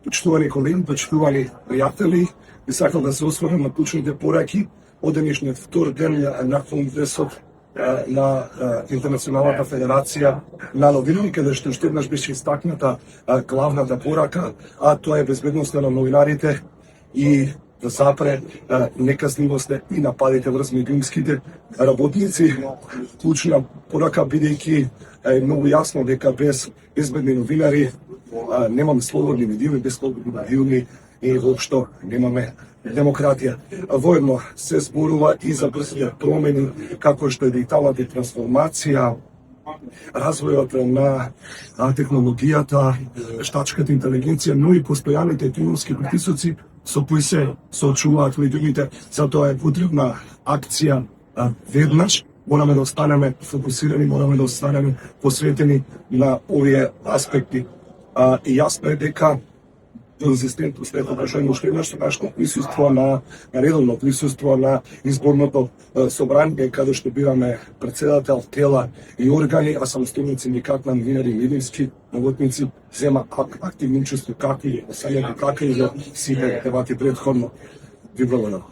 Почитувани колеги, почитувани пријатели, би сакал да се осврнем на клучните пораки од денешниот втор ден на Конгресот на Интернационалната федерација на новинari, каде што уште еднаш беше истакната главната порака, а тоа е безбедноста на новинарите и да запре некасливост и нападите врз медиумските работници. Клучна порака бидејќи е многу јасно дека без безбедни новинари немаме слободни медиуми, без слободни медиуми и воопшто немаме демократија. Воедно се зборува и за брзите промени, како што е дигиталната трансформација, развојот на технологијата, штачката интелигенција, но и постојаните економски притисоци со кои се соочуваат медиумите. Затоа е потребна акција веднаш. Мораме да останеме фокусирани, мораме да останеме посветени на овие аспекти. И јасно е дека конзистентност е покажено уште еднаш со нашето присуство на редовно присуство на изборното собрание, каде што бираме председател, тела и органи, а самостојни синдикат на новинари и медиумски работници зема активно учество, како и во самото, така и во сите дебати претходно. Ви благодарам.